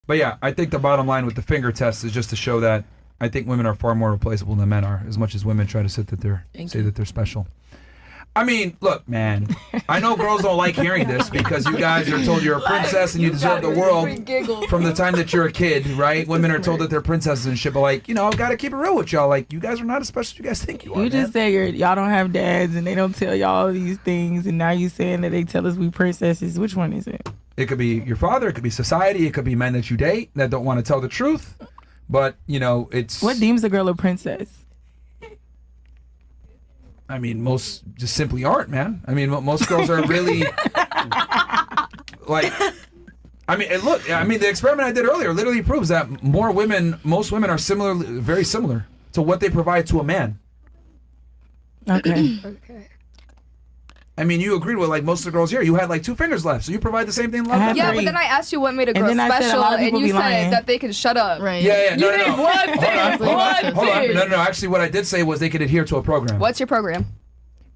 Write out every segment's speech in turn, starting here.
But yeah, I think the bottom line with the finger test is just to show that I think women are far more replaceable than men are, as much as women try to say that they're special. I mean, look, man, I know girls don't like hearing this because you guys are told you're a princess and you deserve the world from the time that you're a kid, right? Women are told that they're princesses and shit, but like, you know, I've got to keep it real with y'all. Like, you guys are not as special as you guys think you are. You just say y'all don't have dads and they don't tell y'all these things, and now you saying that they tell us we princesses. Which one is it? It could be your father, it could be society, it could be men that you date that don't want to tell the truth. But, you know, it's... What deems a girl a princess? I mean, most just simply aren't, man. I mean, most girls are really... like... I mean, and look, I mean, the experiment I did earlier literally proves that most women are very similar to what they provide to a man. Okay. Okay. I mean, you agreed with like most of the girls here. You had like 2 fingers left, so you provide the same thing. Love Yeah, but then I asked you what made a girl special, and you said that they can shut up. Right. Yeah, You named one thing. Hold on. No. Actually, what I did say was they could adhere to a program. What's your program?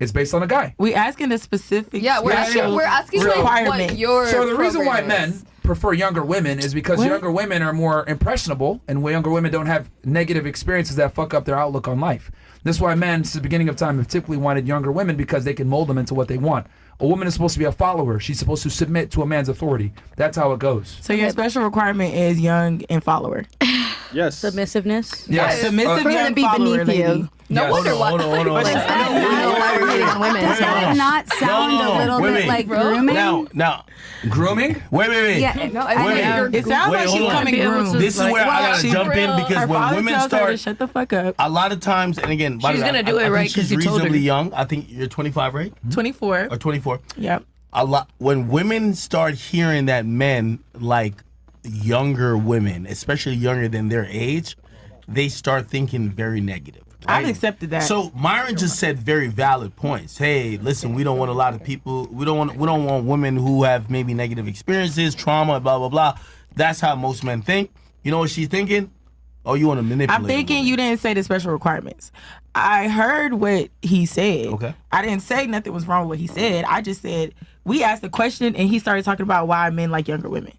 It's based on a guy. We asking the specific. Yeah, we're asking you what your So the reason why program men is. prefer younger women is because younger women are more impressionable, and younger women don't have negative experiences that fuck up their outlook on life. This is why men, since the beginning of time, have typically wanted younger women because they can mold them into what they want. A woman is supposed to be a follower. She's supposed to submit to a man's authority. That's how it goes. So your special requirement is young and follower. Yes. Submissiveness. Yes. Submissive For him young to be follower, beneath you. lady. No wonder why. Hold on. Does that not sound a little bit like grooming? Now, Grooming? wait. Yeah. No, I think you're It sounds like hold she's on. coming groomed. This is where I gotta jump in because Her when father women tells her to start, shut the fuck up. a lot of times, and again, by the She's way, gonna do it I right think 'cause she's you told her. reasonably young. I think you're 25, right? 24. Or 24. Yep. A lot when women start hearing that men like younger women, especially younger than their age, they start thinking very negative. I've accepted that. So Myron just said very valid points. Hey, listen, we don't want a lot of people. We don't want women who have maybe negative experiences, trauma, blah blah blah. That's how most men think. You know what she's thinking? Oh, you want to manipulate? I'm thinking you didn't say the special requirements. I heard what he said. Okay. I didn't say nothing was wrong with what he said. I just said we asked a question and he started talking about why men like younger women.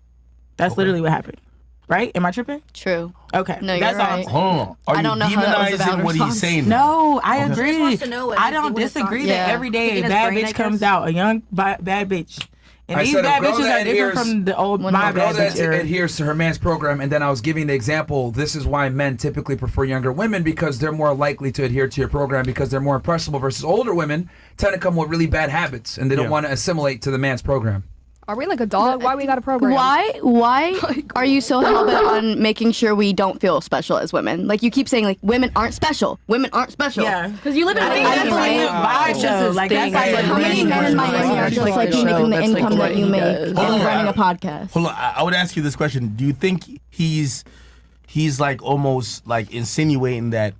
That's literally what happened. Right? Am I tripping? True. Okay. No, you're That's all I'm right. saying. Hold on. Are I you don't know how that was a demonizing valid what he's response. saying? No, I agree. He wants to know what I he don't wants to talk- disagree that Yeah. every day a Picking his bad brain, I bitch comes guess. out, a young bad bitch. And I these said a bad girl bitches that are different adheres- from the old my A girl bad that bitch era. adheres to her man's program, and then I was giving the example, this is why men typically prefer younger women because they're more likely to adhere to your program because they're more impressionable versus older women tend to come with really bad habits and they don't want to assimilate to the man's program. Are we like a dog? Why we got a program? Why are you so hell bent on making sure we don't feel special as women? Like you keep saying, like women aren't special. Women aren't special. Yeah. Because you live in I think that's like the vibe though. Like that's like how many men in Miami are just like making the income that you make and running a podcast? Hold on. I would ask you this question. Do you think he's like almost like insinuating that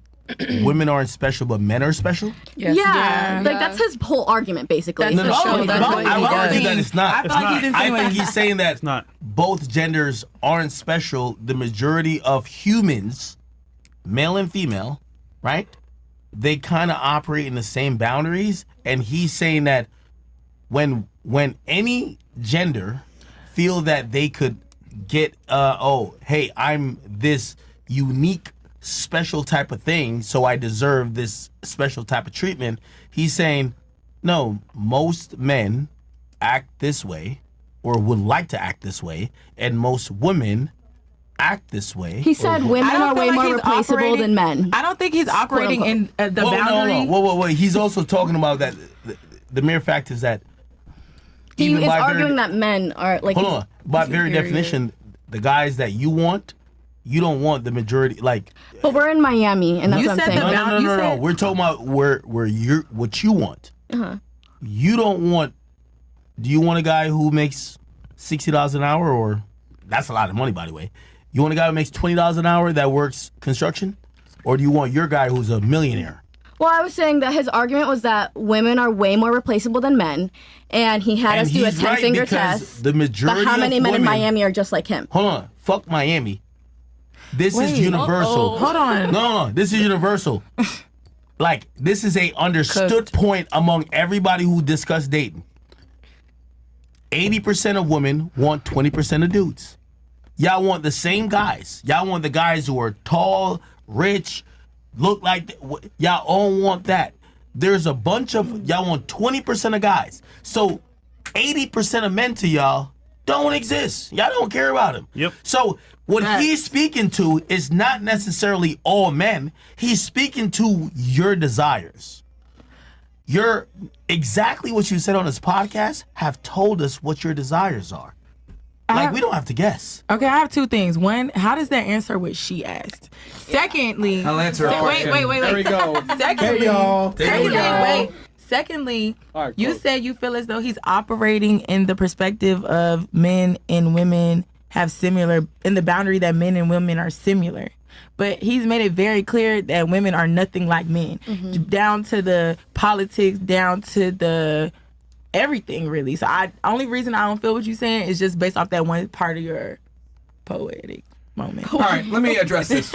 women aren't special but men are special? Yes. Yeah. Like that's his whole argument basically. No, So that's what I would argue that it's not. I feel like he's I think insinuating. he's saying that both genders aren't special. The majority of humans, male and female, right? They kind of operate in the same boundaries, and he's saying that when any gender feel that they could get hey, I'm this unique special type of thing, so I deserve this special type of treatment. He's saying, no, most men act this way or would like to act this way, and most women act this way. He said women are way more replaceable than men. I don't think he's operating in the boundary. Whoa. He's also talking about that the mere fact is that He even is by arguing that men are like. hold on. By very definition, the guys that you want, you don't want the majority. Like, But we're in Miami, and that's what I'm saying. no. We're talking about where you're what you want. You don't want. Do you want a guy who makes $60 an hour, or that's a lot of money, by the way? You want a guy who makes $20 an hour that works construction, or do you want your guy who's a millionaire? Well, I was saying that his argument was that women are way more replaceable than men, and he had us do a 10-finger test. The majority But how many of men women, in Miami are just like him? Hold on. Fuck Miami. This is universal. Hold on. No, this is universal. Like, this is a understood point among everybody who discuss dating. 80% of women want 20% of dudes. Y'all want the same guys. Y'all want the guys who are tall, rich, look like y'all all want that. There's a bunch of y'all want 20% of guys. So 80% of men to y'all don't exist. Y'all don't care about him. Yep. So what he's speaking to is not necessarily all men. He's speaking to your desires. You're exactly what you said on this podcast have told us what your desires are. We don't have to guess. Okay, I have two things. One, how does that answer what she asked? Secondly, I'll answer a question. Wait. There we go. Secondly, Hey, y'all. Secondly, All right, you cool. said you feel as though he's operating in the perspective of men and women have similar, in the boundary that men and women are similar. But he's made it very clear that women are nothing like men, down to the politics, down to the everything, really. So only reason I don't feel what you're saying is just based off that one part of your poetic moment. All right, let me address this.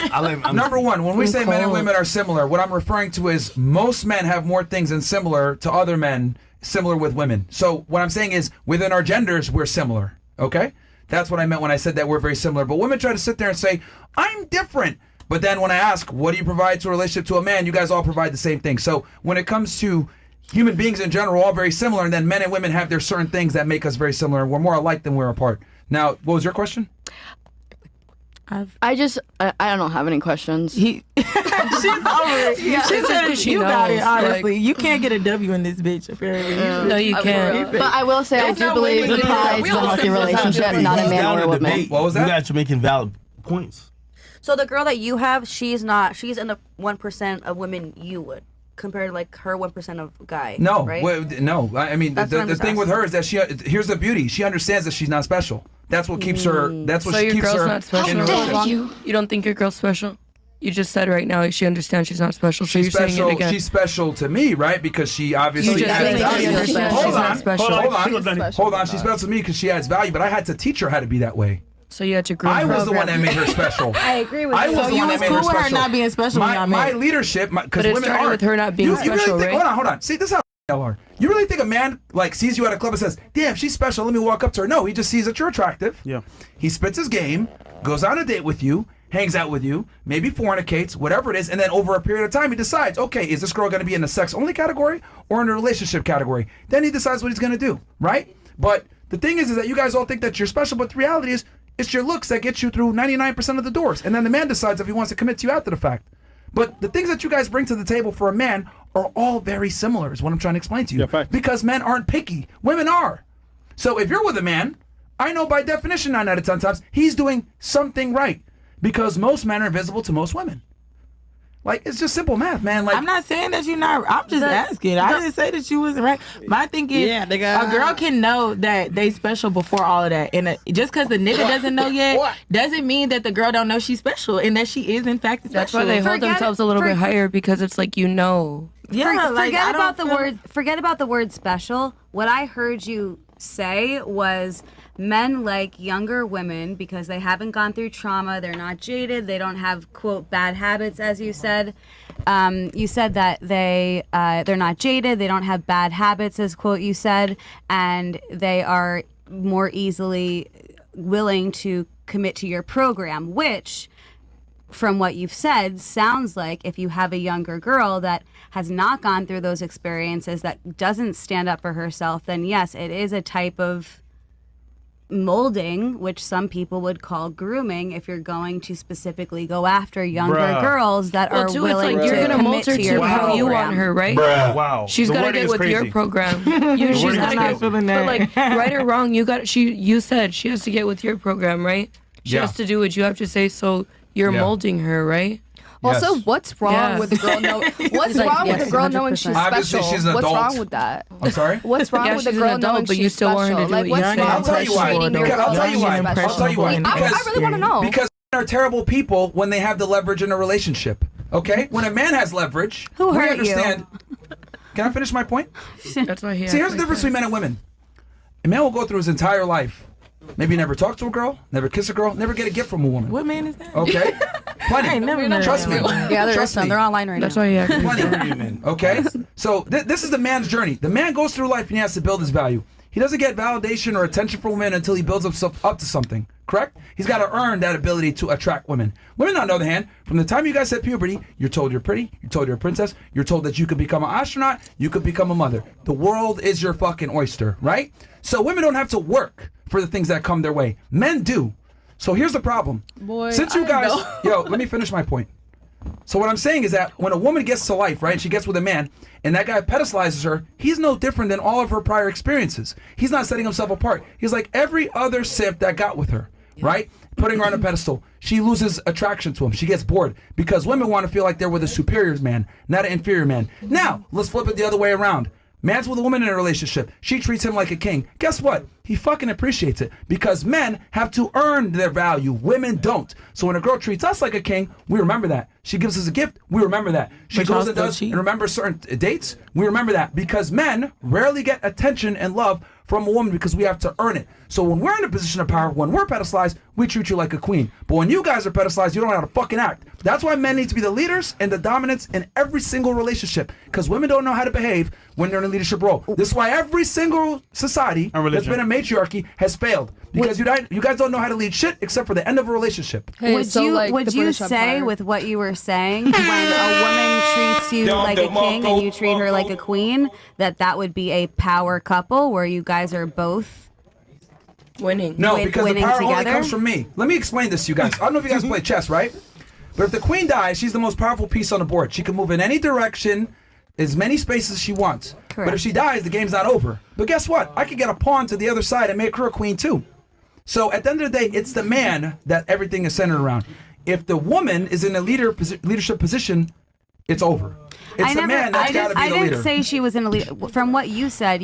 Number one, when we say men and women are similar, what I'm referring to is most men have more things in similar to other men, similar with women. So what I'm saying is within our genders, we're similar, okay? That's what I meant when I said that we're very similar. But women try to sit there and say, I'm different. But then when I ask, what do you provide to a relationship to a man, you guys all provide the same thing. So when it comes to human beings in general, all very similar, and then men and women have their certain things that make us very similar. We're more alike than we're apart. Now, what was your question? I don't have any questions. She's over it. Yeah. She said She you got it, knows, honestly. You can't get a W in this bitch, apparently. No, you can't. But I will say I do believe the prize is a healthy relationship, not a man or a woman. What was that? You guys are making valid points. So the girl that you have, she's in the 1% of women you would, compared to like her 1% of guy. No, right? no. I mean, That's what I'm the just thing with asking. her is that here's the beauty. She understands that she's not special. That's what keeps her. That's what So your keeps girl's her not special? in a relationship. You don't think your girl's special? You just said right now she understands she's not special, so She's you're saying special. it again. She's special to me, right? Because she obviously You just adds said she value. understands Hold she's on, not special. hold on. She's special to me because she adds value. But I had to teach her how to be that way. So you had to grow I was the one program. that made her special. I agree with I you. was So the you one was that made cool her with her special. not being special when y'all My met. leadership, because But it women started are. with her not being you special, really think, right? Hold on. See, this is how y'all are. You really think a man like sees you at a club and says, "Damn, she's special. Let me walk up to her." No, he just sees that you're attractive. Yeah. He spits his game, goes on a date with you, hangs out with you, maybe fornicates, whatever it is, and then over a period of time he decides, okay, is this girl going to be in the sex only category or in the relationship category? Then he decides what he's going to do, right? But the thing is that you guys all think that you're special, but the reality is it's your looks that get you through 99% of the doors, and then the man decides if he wants to commit to you after the fact. But the things that you guys bring to the table for a man are all very similar, is what I'm trying to explain to you. Yeah, fact. Because men aren't picky, women are. So if you're with a man, I know by definition 9 out of 10 times he's doing something right, because most men are invisible to most women. Like, it's just simple math, man. Like, I'm not saying that you're not. I'm just asking. I didn't say that you wasn't right. My thing is, a girl can know that they special before all of that, and just because the nigga doesn't know yet, doesn't mean that the girl don't know she's special and that she is in fact special. That's why they hold themselves a little bit higher, because it's like, you know. Yeah, like, forget I about don't the feel- word. Forget about the word special. What I heard you say was men like younger women because they haven't gone through trauma. They're not jaded. They don't have quote bad habits, as you said. You said that they're not jaded. They don't have bad habits, as quote you said, and they are more easily willing to commit to your program, which, from what you've said, sounds like if you have a younger girl that has not gone through those experiences, that doesn't stand up for herself, then yes, it is a type of molding, which some people would call grooming, if you're going to specifically go after younger girls that are Too, willing it's like to you're gonna mold commit her to your to how you program. want her, right? Wow. She's The gotta wording get is with your crazy. program. She's wording gotta is get, crazy. but like, right or wrong, you said she has to get with your program, right? She Yeah. has to do what you have to say, so you're Yeah. molding her, right? Also, Yes. what's wrong Yeah. with the girl knowing? What's like, wrong yes, with the girl knowing she's 100%. Obviously, special? she's an What's adult. wrong with that? I'm sorry? What's wrong Yeah, with the she's an girl adult, knowing but you she's still want her special? to do Like, what what's you wrong say. I'll tell you why. treating your I'll girl tell you like why. she's I'll special? tell you why. I really want to know. Because men are terrible people when they have the leverage in a relationship. Okay? When a man has leverage, Who we hurt you? understand. Can I finish my point? That's why he See, here's the difference between men and women. A man will go through his entire life, maybe never talk to a girl, never kiss a girl, never get a gift from a woman. What man is that? Okay? Plenty. I ain't never met Trust me. Yeah, there is Trust some. me. They're online right That's now. why he acted. Plenty. Okay? So this is the man's journey. The man goes through life and he has to build his value. He doesn't get validation or attention from women until he builds himself up to something. correct? He's got to earn that ability to attract women. Women, on the other hand, from the time you guys hit puberty, you're told you're pretty, you're told you're a princess, you're told that you could become an astronaut, you could become a mother. The world is your fucking oyster, right? So women don't have to work for the things that come their way. Men do. So here's the problem. Boy, since you guys, let me finish my point. So what I'm saying is that when a woman gets to life, right, she gets with a man, and that guy pedestalizes her, he's no different than all of her prior experiences. He's not setting himself apart. He's like every other simp that got with her, right? Putting her on a pedestal. She loses attraction to him. She gets bored because women want to feel like they're with a superior man, not an inferior man. Now, let's flip it the other way around. Man's with a woman in a relationship. She treats him like a king. Guess what? He fucking appreciates it because men have to earn their value. Women don't. So when a girl treats us like a king, we remember that. She gives us a gift, we remember that. She goes and does and remembers certain dates, we remember that. Because men rarely get attention and love from a woman because we have to earn it. So when we're in a position of power, when we're pedestalized, we treat you like a queen. But when you guys are pedestalized, you don't know how to fucking act. That's why men need to be the leaders and the dominants in every single relationship. Because women don't know how to behave when they're in a leadership role. This is why every single society that's been a matriarchy has failed. Because you guys don't know how to lead shit except for the end of a relationship. Hey, would you say with what you were saying, when a woman treats you like a king and you treat her like a queen, that would be a power couple where you guys are both winning? No, because winning the power together? only comes from me. Let me explain this to you guys. I don't know if you guys play chess, right? But if the queen dies, she's the most powerful piece on the board. She can move in any direction, as many spaces as she wants. Correct. But if she dies, the game's not over. But guess what? I could get a pawn to the other side and make her a queen too. So at the end of the day, it's the man that everything is centered around. If the woman is in a leadership position, it's over. It's the man that's got to be the leader. I didn't say she was in a leader. From what you said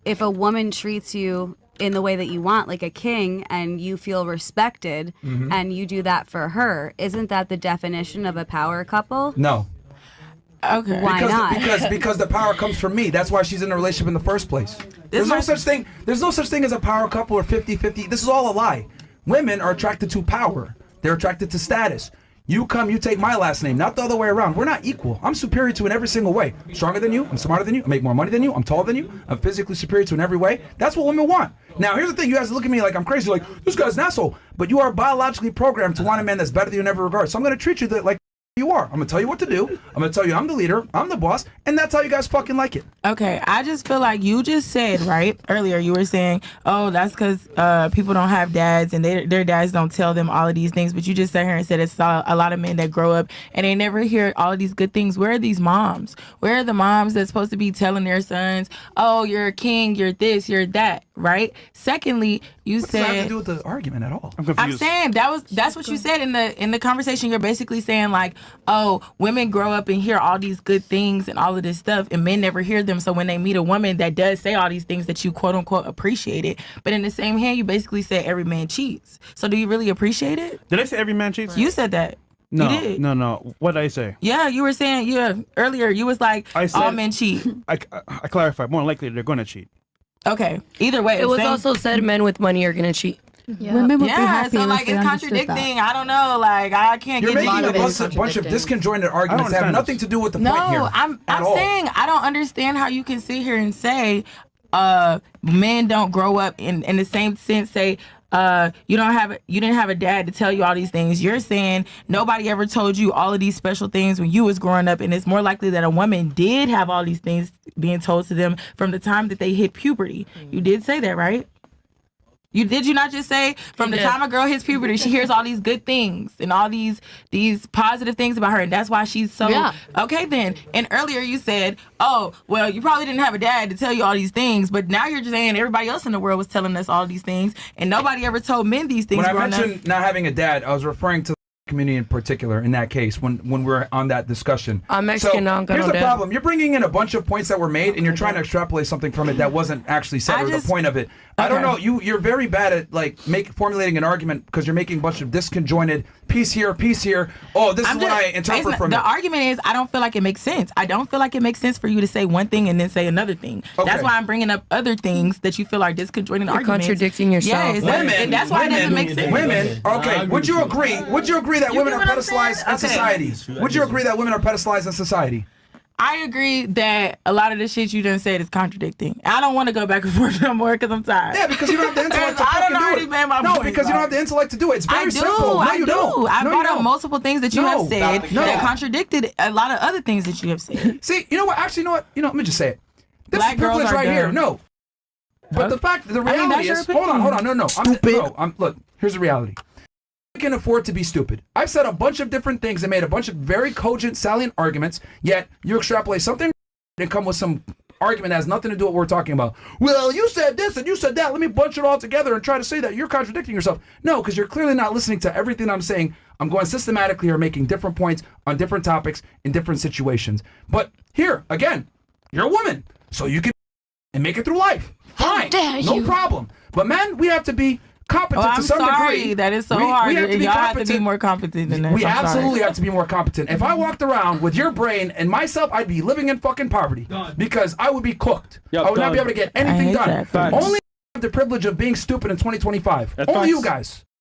if a woman treats you in the way that you want, like a king, and you feel respected, and you do that for her, isn't that the definition of a power couple? No. Okay. Why not? Because the power comes from me. That's why she's in a relationship in the first place. There's no such thing as a power couple or 50-50. This is all a lie. Women are attracted to power. They're attracted to status. You take my last name, not the other way around. We're not equal. I'm superior to in every single way. I'm stronger than you. I'm smarter than you. I make more money than you. I'm taller than you. I'm physically superior to in every way. That's what women want. Now, here's the thing. You guys look at me like I'm crazy, like, this guy's an asshole. But you are biologically programmed to want a man that's better than you in every regard. So I'm going to treat you like you are. I'm going to tell you what to do. I'm going to tell you I'm the leader. I'm the boss. And that's how you guys fucking like it. Okay, I just feel like you just said, right, earlier you were saying, oh, that's because people don't have dads and their dads don't tell them all of these things. But you just sat here and said it's a lot of men that grow up and they never hear all of these good things. Where are these moms? Where are the moms that's supposed to be telling their sons, oh, you're a king, you're this, you're that, right? Secondly, you said... What does that have to do with the argument at all? I'm saying that's what you said in the conversation. You're basically saying like, oh, women grow up and hear all these good things and all of this stuff, and men never hear them. So when they meet a woman that does say all these things that you quote unquote appreciate it, but in the same hand, you basically said every man cheats. So do you really appreciate it? Did I say every man cheats? You said that. No, you did. no. What did I say? Yeah, you were saying earlier. You was like, I said, all men cheat. I clarified. More likely, they're going to cheat. Okay. Either way, it was also said men with money are gonna cheat. Yeah. Women would be Yeah, happy so unless like they it's understood contradicting. that. I don't know. Like I can't You're get making into a bunch of disconjointed arguments that have nothing to do with the point here. No, I'm all. saying I don't understand how you can sit here and say men don't grow up in the same sense. Say you didn't have a dad to tell you all these things. You're saying nobody ever told you all of these special things when you was growing up, and it's more likely that a woman did have all these things being told to them from the time that they hit puberty. You did say that, right? Did you not just say from the time a girl hits puberty, she hears all these good things and all these positive things about her, and that's why she's so okay then. And earlier you said, oh, well, you probably didn't have a dad to tell you all these things, but now you're just saying everybody else in the world was telling us all these things, and nobody ever told men these things. When I mentioned not having a dad, I was referring to the community in particular in that case when we're on that discussion. I'm Mexican now. Here's the problem. You're bringing in a bunch of points that were made and you're trying to extrapolate something from it that wasn't actually said or the point of it. I don't know. You're very bad at like formulating an argument because you're making a bunch of disconjointed piece here. Oh, this is what I interpret from it. The argument is I don't feel like it makes sense. I don't feel like it makes sense for you to say one thing and then say another thing. Okay. That's why I'm bringing up other things that you feel are disconjointed arguments. Contradicting yourself. Yes, that's why it doesn't make sense. Women, okay. Would you agree that women are pedestalized in society? Would you agree that women are pedestalized in society? I agree that a lot of the shit you done said is contradicting. I don't want to go back and forth no more because I'm tired. Yeah, because you don't have the intellect to fucking do it. No, because you don't have the intellect to do it. It's very simple. No, you don't. I brought up multiple things that you have said that contradicted a lot of other things that you have said. See, you know what? Actually, you know what? Let me just say it. This Black is privilege girls are right dumb. here. No. But the reality is, hold on. No. Look, here's the reality. I can afford to be stupid. I've said a bunch of different things and made a bunch of very cogent, salient arguments, yet you extrapolate something and come with some argument that has nothing to do with what we're talking about. Well, you said this and you said that. Let me bunch it all together and try to say that. You're contradicting yourself. No, because you're clearly not listening to everything I'm saying. I'm going systematically or making different points on different topics in different situations. But here, again, you're a woman, so you can and make it through life. Fine, no problem. But men, we have to be competent to some degree. That is so hard. Y'all have to be more competent than that. We absolutely have to be more competent. If I walked around with your brain and myself, I'd be living in fucking poverty because I would be cooked. I would not be able to get anything done. Only the privilege of being stupid in 2025. Only you guys.